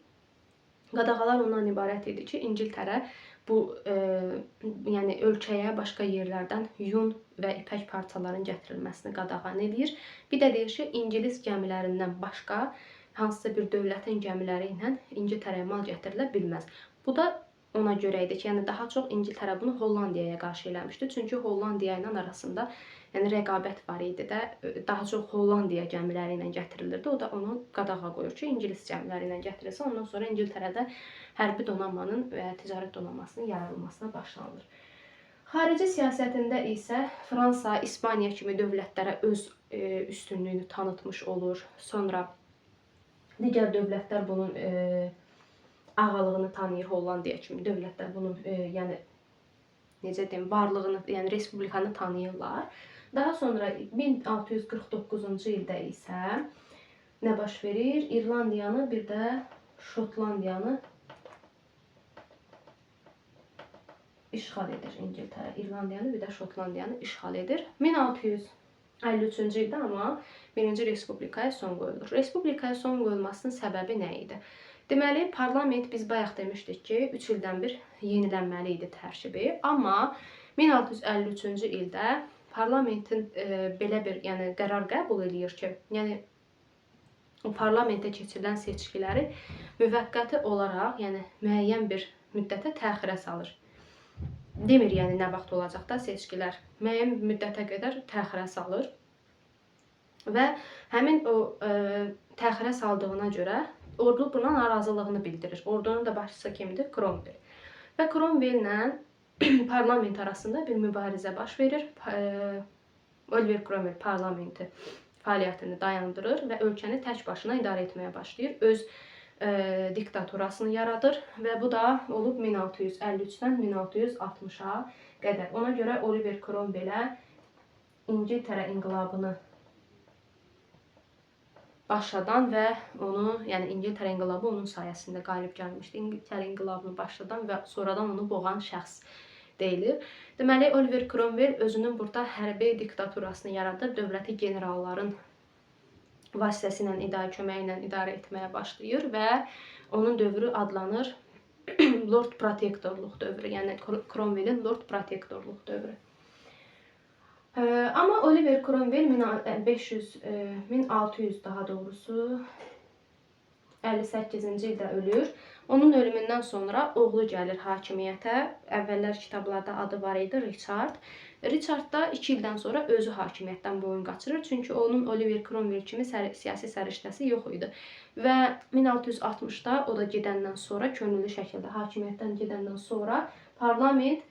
[SPEAKER 1] Qadağalar ondan ibarət idi ki, İngiltərə bu yəni ölkəyə başqa yerlərdən yun və ipək parçaların gətirilməsini qadağan edir. Bir də deyir ki, İngilis gəmilərindən başqa hansısa bir dövlətin gəmiləri ilə İngiltərəyə mal gətirilə bilməz. Bu da ona görə idi ki, yəni daha çox İngiltərə bunu Hollandiyaya qarşı eləmişdi. Çünki Hollandiya ilə arasında yəni rəqabət var idi də, daha çox Hollandiya gəmiləri ilə gətirilirdi. O da onu qadağa qoyur ki, İngilis gəmiləri ilə gətirilsə, ondan sonra İngiltərədə hərbi donanmanın və ticarət donanmasının yaradılmasına başlanılır. Xarici siyasətində isə Fransa, İspaniya kimi dövlətlərə öz üstünlüyünü tanıtmış olur. Sonra digər dövlətlər bunun ağalığını tanıyır, Hollandiya kimi dövlətlər bunun yəni necə deyim, varlığını, yəni respublikanı tanıyırlar. Daha sonra 1649-cu ildə isə nə baş verir? İrlandiyanı, bir də Şotlandiyanı işğal edir İngiltərə. İrlandiyanı, bir də Şotlandiyanı işğal edir. 1653-cü ildə amma birinci respublikaya son qoyulur. Respublikaya son qoyulmasının səbəbi nə idi? Deməli, parlament biz bayaq demişdik ki, 3 ildən bir yenilənməli idi tərkibi. Amma 1653-cü ildə parlamentin belə bir qərar qəbul edir ki, yəni o parlamentə keçirilən seçkiləri müvəqqəti olaraq, yəni müəyyən bir müddətə təxirə salır. demir, yəni nə vaxt olacaq da seçkilər. Müəyyən müddətə qədər təxirə salır və həmin o təxirə saldığına görə ordu buna narazılığını bildirir. Ordunun da başçısı kimdir? Cromwell. Və Cromwell-lə parlament arasında bir mübarizə baş verir. Oliver Cromwell parlamenti fəaliyyətini dayandırır və ölkəni tək başına idarə etməyə başlayır. Öz diktaturasını yaradır və bu da olub 1653-dən 1660-a qədər. Ona görə Oliver Cromwell-ə İngiltərə inqilabını başladan və onu, yəni İngiltərə inqilabı onun sayəsində qalib gəlmişdi. İngiltərə inqilabını başladan və sonradan onu boğan şəxs deyilir. Deməli, Oliver Cromwell özünün burada hərbi diktaturasını yaradır, dövləti generalların vasitəsilə, köməyi ilə idarə etməyə başlayır və onun dövrü adlanır Lord Protektorluq dövrü, yəni Cromwell'in Lord Protektorluq dövrü. Amma Oliver Cromwell 1600 daha doğrusu 58-ci ildə ölür. Onun ölümündən sonra oğlu gəlir hakimiyyətə. Əvvəllər kitablarda adı var idi Richard. Richard da 2 ildən sonra özü hakimiyyətdən boyun qaçırır. Çünki onun Oliver Cromwell kimi siyasi səriştəsi yox idi. Və 1660-da o da gedəndən sonra, könüllü şəkildə hakimiyyətdən gedəndən sonra parlament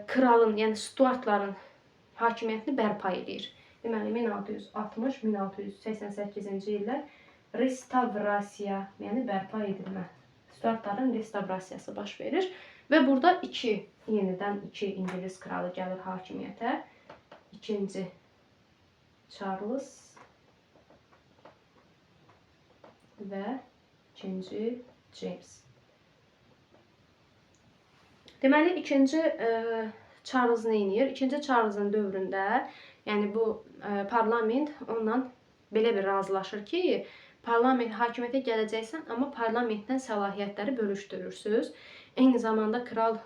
[SPEAKER 1] kralın, yəni Stuartların hakimiyyətini bərpa edir. Deməli, 1660-1688-ci illər restavrasiya, yəni bərpa edilmə, Stuartların restavrasiyası baş verir və burada yenidən iki İngiliz kralı gəlir hakimiyyətə. İkinci Charles və ikinci James. Deməli, ikinci Charles nə edir? İkinci Charles'ın dövründə, yəni bu parlament onunla belə bir razılaşır ki, parlament hakimiyyətə gələcəksən, amma parlamentdən səlahiyyətləri bölüşdürürsünüz. Eyni zamanda kral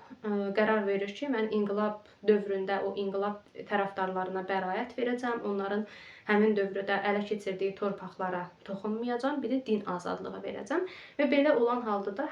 [SPEAKER 1] qərar verir ki, mən inqilab dövründə o inqilab tərəfdarlarına bəraət verəcəm, onların həmin dövrdə ələ keçirdiyi torpaqlara toxunmayacam, bir də din azadlığı verəcəm. Və belə olan halda da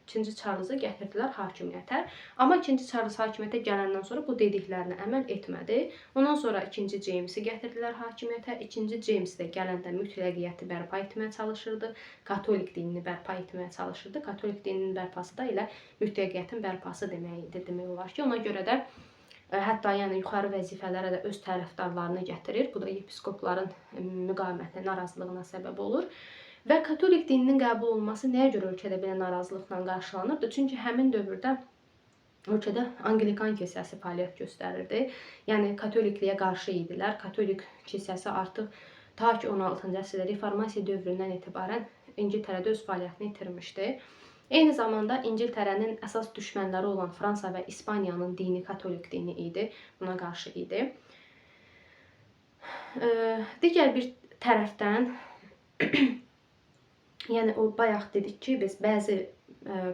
[SPEAKER 1] 2-ci Charles'ı gətirdilər hakimiyyətə. Amma 2-ci Charles hakimiyyətə gələndən sonra bu dediklərini əməl etmədi. Ondan sonra 2-ci James'i gətirdilər hakimiyyətə. 2-ci James də gələndə mütləqiyyəti bərpa etməyə çalışırdı. Katolik dinini bərpa etməyə çalışırdı. Katolik dininin bərpası da elə mütləqiyyətin bərpası demək idi. Demək olar ki, ona görə də hətta yəni yuxarı vəzifələrə də öz tərəfdarlarını gətirir. Bu da yepiskopların müqavimətinə, narazılığına səbəb olur. Və katolik dininin qəbul olunması nəyə görə ölkədə belə narazılıqla qarşılanırdı? Çünki həmin dövrdə ölkədə Anglikan kilsəsi fəaliyyət göstərirdi. Yəni katolikliyə qarşı idilər. Katolik kilsəsi artıq ta ki 16-cı əsrdə reformasiya dövründən etibarən İngiltərədə öz fəaliyyətini itirmişdi. Eyni zamanda İngiltərənin əsas düşmənləri olan Fransa və İspaniyanın dini katolik dini idi. Buna qarşı idi. Digər bir tərəfdən yəni o bayaq dedik ki, biz bəzi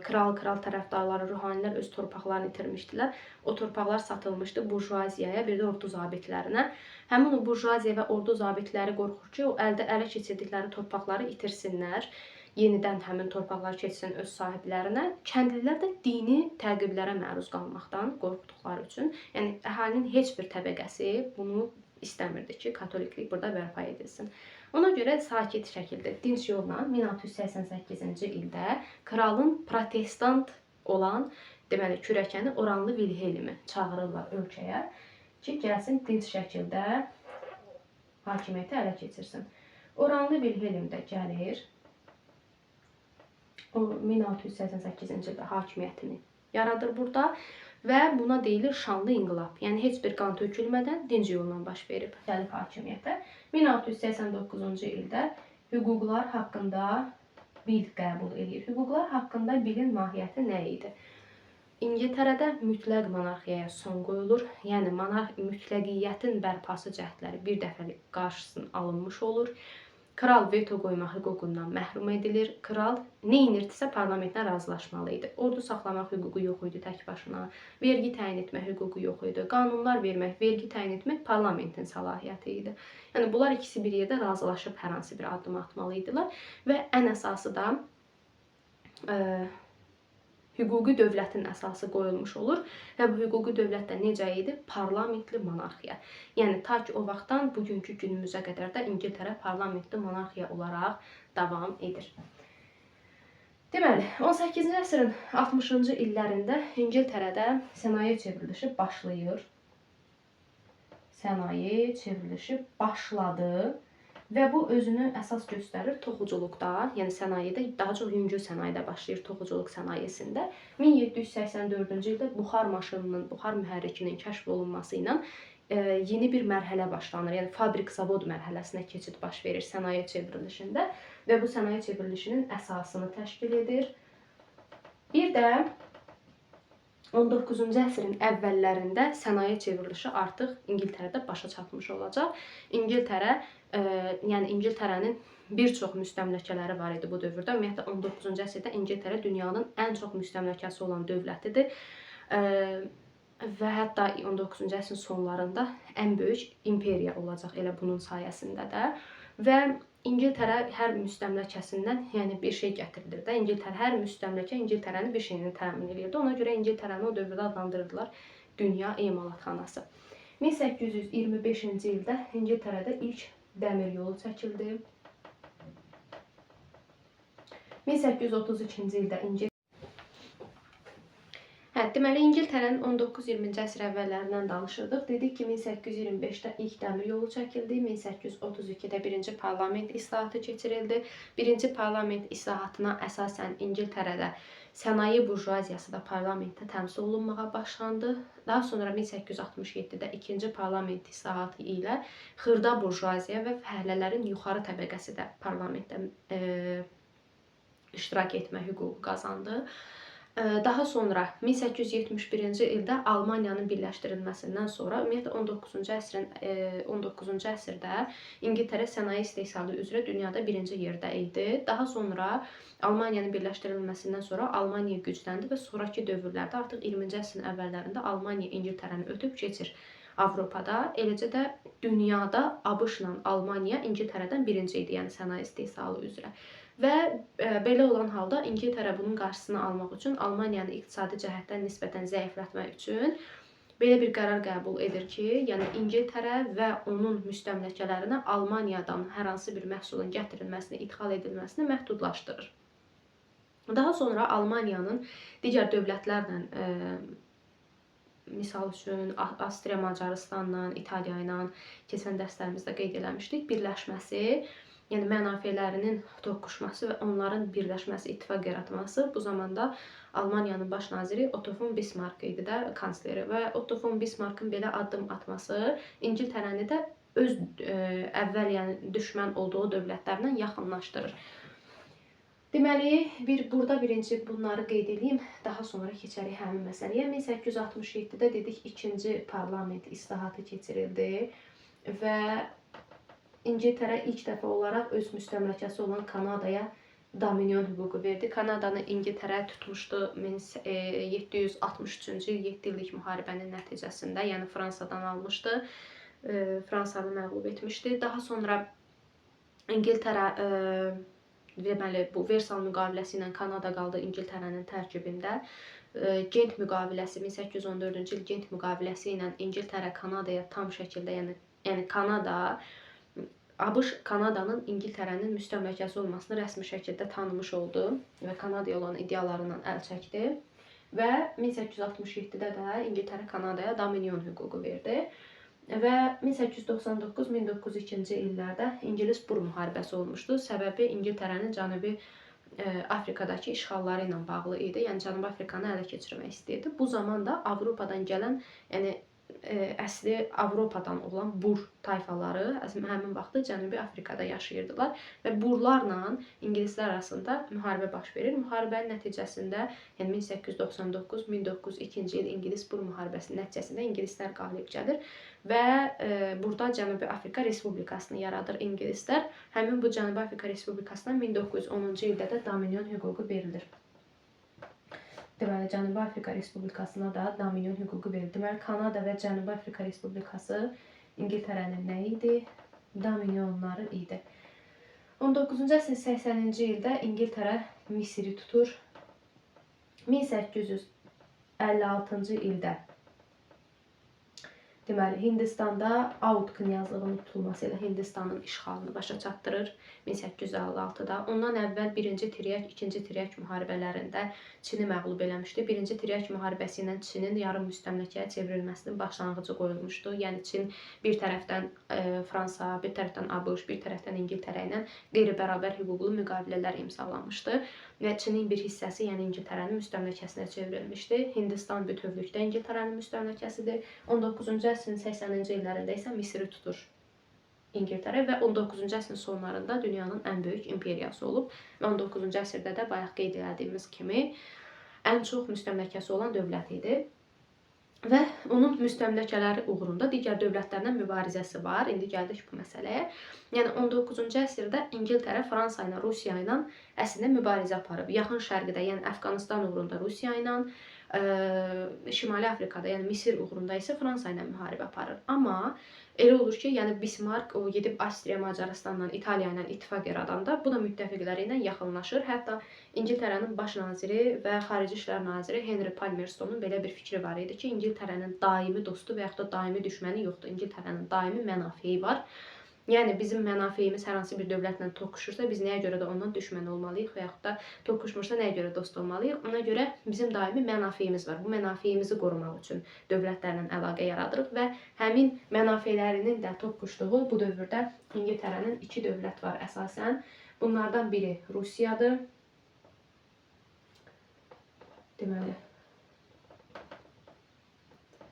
[SPEAKER 1] kral tərəfdarları, ruhanilər öz torpaqlarını itirmişdilər. O torpaqlar satılmışdı burjuaziyaya, bir də ordu zabitlərinə. Həmin o burjuaziya və ordu zabitləri qorxur ki, o ələ keçirdikləri torpaqları itirsinlər. Yenidən həmin torpaqlar keçsin öz sahiblərinə. Kəndlilər də dini təqiblərə məruz qalmaqdan qorxduqları üçün, yəni əhalinin heç bir təbəqəsi bunu istəmirdi ki, katoliklik burada bərpa edilsin. Ona görə sakit şəkildə, dinc yolla 1688-ci ildə kralın protestant olan, deməli, kürəkəni Oranlı Vilhelmi çağırırlar ölkəyə ki, gəlsin dinc şəkildə hakimiyyəti ələ keçirsin. Oranlı Vilhelm də gəlir. O 1688-ci ildə hakimiyyətini yaradır burada və buna deyilir şanlı inqilab. Yəni heç bir qan tökülmədən dinc yolla baş verib gəlib hakimiyyətə. 1689-cu ildə hüquqlar haqqında bil qəbul edir. Hüquqlar haqqında bilin mahiyyəti nə idi? İngiltərədə mütləq monarxiyaya son qoyulur. Yəni mütləqiyyətin bərpası cəhdləri bir dəfəlik qarşısının alınmış olur. Kral veto qoyma hüququndan məhrum edilir. Kral nə edirdisə parlamentlə razılaşmalı idi. Ordu saxlamaq hüququ yox idi tək başına. Vergi təyin etmə hüququ yox idi. Qanunlar vermək, vergi təyin etmək parlamentin səlahiyyəti idi. Yəni bunlar ikisi bir yerdə razılaşıb hər hansı bir addım atmalı idilər və ən əsası da hüquqi dövlətin əsası qoyulmuş olur və bu hüquqi dövlət də necə idi? Parlamentli monarxiya. Yəni ta ki o vaxtdan bugünkü günümüzə qədər də İngiltərə parlamentli monarxiya olaraq davam edir. Deməli, 18-ci əsrin 60-cı illərində İngiltərədə sənaye çevrilişi başlayır. Sənaye çevrilişi başladı və bu özünü əsas göstərir toxuculuqda, yəni sənayedə, daha çox yüngül sənayedə başlayır toxuculuq sənayesində. 1784-cü ildə buxar maşınının, buxar mühərrikinin kəşf olunması ilə yeni bir mərhələ başlanır. Yəni fabrik-zavod mərhələsinə keçid baş verir sənaye çevrilişində və bu sənaye çevrilişinin əsasını təşkil edir. Bir də 19-cu əsrin əvvəllərində sənaye çevrilişi artıq İngiltərədə başa çatmış olacaq. Yəni İngiltərənin bir çox müstəmləkələri var idi bu dövrdə. Ümumiyyətlə 19-cu əsrdə İngiltərə dünyanın ən çox müstəmləkəsi olan dövlətidir. Və hətta 19-cu əsrin sonlarında ən böyük imperiya olacaq elə bunun sayəsində də. Və İngiltərə hər müstəmləkəsindən yəni bir şey gətirilir də. Hər müstəmləkə İngiltərənin bir şeyini təmin edirdi. Ona görə İngiltərəni o dövrdə adlandırdılar Dünya Emalatxanası. 1825-ci ildə İngiltərədə ilk dəmir yolu çəkildi. 1832-ci ildə deməli İngiltərənin 19-20-ci əsr əvvəllərindən danışırdıq. Dedik ki, 1825-də ilk dəmir yolu çəkildi. 1832-də birinci parlament islahatı keçirildi. Birinci parlament islahatına əsasən İngiltərədə sənaye burjuaziyası da parlamentdə təmsil olunmağa başlandı. Daha sonra 1867-də ikinci parlament islahatı ilə xırda burjuaziya və fəhlələrin yuxarı təbəqəsi də parlamentdə iştirak etmə hüququ qazandı. Daha sonra 1871-ci ildə Almaniyanın birləşdirilməsindən sonra ümumiyyətlə 19-cu əsrdə İngiltərə sənaye istehsalı üzrə dünyada birinci yerdə idi. Daha sonra Almaniyanın birləşdirilməsindən sonra Almaniya gücləndi və sonraki dövrlərdə artıq 20-ci əsrin əvvəllərində Almaniya İngiltərəni ötüb keçir Avropada. Eləcə də dünyada ABŞ-la Almaniya İngiltərədən birinci idi, yəni sənaye istehsalı üzrə. Və belə olan halda İngiltərə bunun qarşısını almaq üçün Almaniyanı iqtisadi cəhətdən nisbətən zəiflətmək üçün belə bir qərar qəbul edir ki, yəni İngiltərə və onun müstəmləkələrinə Almaniyadan hər hansı bir məhsulun gətirilməsini, idxal edilməsini məhdudlaşdırır. Daha sonra Almaniyanın digər dövlətlərlə, misal üçün Avstriya, Macarıstanla, İtaliya ilə keçən dərslərimizdə qeyd eləmişdik, birləşməsi, yəni mənafelərinin toqquşması və onların birləşməsi, ittifaq yaratması bu zamanda Almaniyanın baş naziri Otto von Bismarck idi də kansleri və Otto von Bismarckın belə addım atması İngiltərəni də öz əvvəl yəni düşmən olduğu dövlətlərlə yaxınlaşdırır. Deməli, burada birinci bunları qeyd edeyim, daha sonra keçərik həmin məsələyə. 1867-də dedik ikinci parlament islahatı keçirildi və İngiltərə ilk dəfə olaraq öz müstəmləkəsi olan Kanadaya dominion hüququ verdi. Kanadanı İngiltərə tutmuşdu 1763-cü il 7 illik müharibənin nəticəsində, yəni Fransadan almışdı, Fransanı məğlub etmişdi. Daha sonra İngiltərə deməli, bu Versal müqaviləsi ilə Kanada qaldı İngiltərənin tərkibində. Gent müqaviləsi, 1814-cü il Gent müqaviləsi ilə İngiltərə Kanadaya tam şəkildə, yəni Kanada, ABŞ Kanadanın İngiltərənin müstəmləkəsi olmasını rəsmi şəkildə tanımış oldu və Kanadaya olan iddialarından əl çəkdi. Və 1867-də də İngiltərə Kanadaya dominion hüququ verdi. Və 1899-1902-ci illərdə İngilis-Bur müharibəsi olmuşdu. Səbəbi İngiltərənin Cənubi Afrikadakı işğalları ilə bağlı idi. Yəni Cənubi Afrikanı ələ keçirmək istəyirdi. Bu zaman da Avropadan gələn, yəni əsli Avropadan olan Bur tayfaları həmin vaxtda Cənubi Afrikada yaşayırdılar və Burlarla İngilislər arasında müharibə baş verir. Müharibənin nəticəsində, yəni 1899-1902-ci il İngilis-Bur müharibəsinin nəticəsində İngilislər qalib gəlir və burada Cənubi Afrika Respublikasını yaradır İngilislər. Həmin bu Cənubi Afrika Respublikasına 1910-cu ildə də dominion hüququ verilir. Deməli, Cənubi Afrika Respublikasına da dominion hüququ verildi. Deməli, Kanada və Cənubi Afrika Respublikası İngiltərənin nə idi? Dominionları idi. 19-cu əsrin 80-ci ildə İngiltərə Misiri tutur 1856-cı ildə deməli, Hindistanda Aud knyazlığının tutulması ilə Hindistanın işğalını başa çatdırır 1856-da. Ondan əvvəl 1-ci Tiryək, 2-ci Tiryək müharibələrində Çini məğlub eləmişdi. 1-ci Tiryək müharibəsi ilə Çinin yarım müstəmləkəyə çevrilməsinin başlanğıcı qoyulmuşdu. Yəni Çin bir tərəfdən Fransa, bir tərəfdən ABŞ, bir tərəfdən İngiltərə ilə qeyri-bərabər hüquqlu müqavilələr imzalamışdı və Çinin bir hissəsi, yəni İngiltərənin müstəmləkəsinə çevrilmişdi. Hindistan bütövlükdə İngiltərənin müstəmləkəsidir. 19-cu əsrin 80-ci illərində isə Misri tutur İngiltərə və 19-cu əsrin sonlarında dünyanın ən böyük imperiyası olub və 19-cu əsrdə də bayaq qeyd etdiyimiz kimi ən çox müstəmləkəsi olan dövlət idi. Və onun müstəmləkələri uğrunda digər dövlətlərlə mübarizəsi var. İndi gəldik bu məsələyə. Yəni 19-cu əsrdə İngiltərə Fransa ilə, Rusiya ilə əslində mübarizə aparıb. Yaxın Şərqdə, yəni Əfqanistan uğrunda Rusiya ilə, Şimali Afrikada, yəni Misir uğrunda isə Fransa ilə müharibə aparır. Amma elə olur ki, yəni Bismarck o gedib Avstriya, Macarıstanla, İtaliya ilə ittifaq yaradanda bu da müttəfiqləri ilə yaxınlaşır. Hətta İngiltərənin baş naziri və xarici işlər naziri Henry Palmerstonun belə bir fikri var idi ki, İngiltərənin daimi dostu və yaxud da daimi düşməni yoxdur. İngiltərənin daimi mənafeyi var. Yəni bizim mənafeyimiz hər hansı bir dövlətlə toqquşursa, biz nəyə görə də ondan düşmən olmalıyıq və yaxud da toqquşmursa nəyə görə dost olmalıyıq? Ona görə bizim daimi mənafeyimiz var. Bu mənafeyimizi qorumaq üçün dövlətlərlə əlaqə yaradırıq və həmin mənafeylərinin də toqquşduğu bu dövrdə İngiltərənin 2 dövlət var əsasən. Bunlardan biri Rusiyadır. Deməli,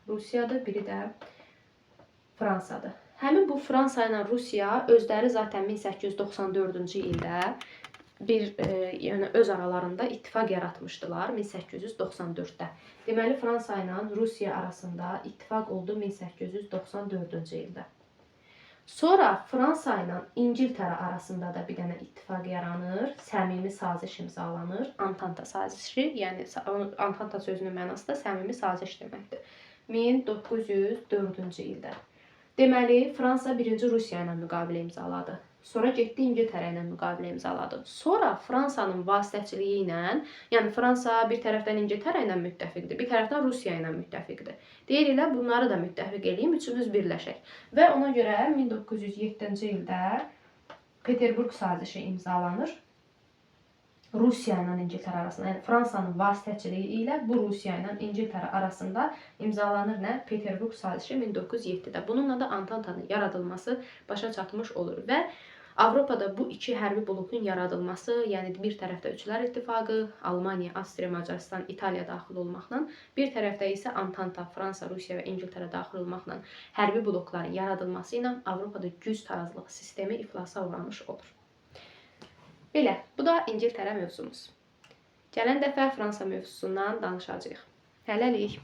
[SPEAKER 1] Rusiyadır, biri də Fransadır. Həmin bu Fransa ilə Rusiya özləri zaten 1894-cü ildə yəni öz aralarında ittifaq yaratmışdılar 1894-də. Deməli Fransa ilə Rusiya arasında ittifaq oldu 1894-cü ildə. Sonra Fransa ilə İngiltərə arasında da bir dənə ittifaq yaranır, səmimi saziş imzalanır, Antanta sazişi, yəni Antanta sözünün mənası da səmimi saziş deməkdir. 1904-cü ildə. Deməli, Fransa 1-ci Rusiya ilə müqavilə imzaladı. Sonra getdi İngiltərə ilə müqavilə imzaladı. Sonra Fransanın vasitəçiliyi ilə, yəni Fransa bir tərəfdən İngiltərə ilə müttəfiqdir, bir tərəfdən Rusiya ilə müttəfiqdir. Deyir elə bunları da müttəfiq eləyim, üçümüz birləşək. Və ona görə 1907-ci ildə Peterburq sazişi imzalanır. Rusiya ilə İngiltərə arasında, yəni Fransanın vasitəçiliyi ilə bu Rusiya ilə İngiltərə arasında imzalanır nə? Peterburq sazişi 1907-də. Bununla da Antantanın yaradılması başa çatmış olur və Avropada bu iki hərbi blokun yaradılması, yəni bir tərəfdə Üçlər İttifaqı, Almaniya, Avstriya, Macarıstan, İtaliya daxil olmaqla, bir tərəfdə isə Antanta, Fransa, Rusiya və İngiltərə daxil olmaqla hərbi blokların yaradılması ilə Avropada güc tarazlığı sistemi iflasa uğramış olur. Belə, bu da İngiltərə mövzumuz. Gələn dəfə Fransa mövzusundan danışacağıq. Hələlik.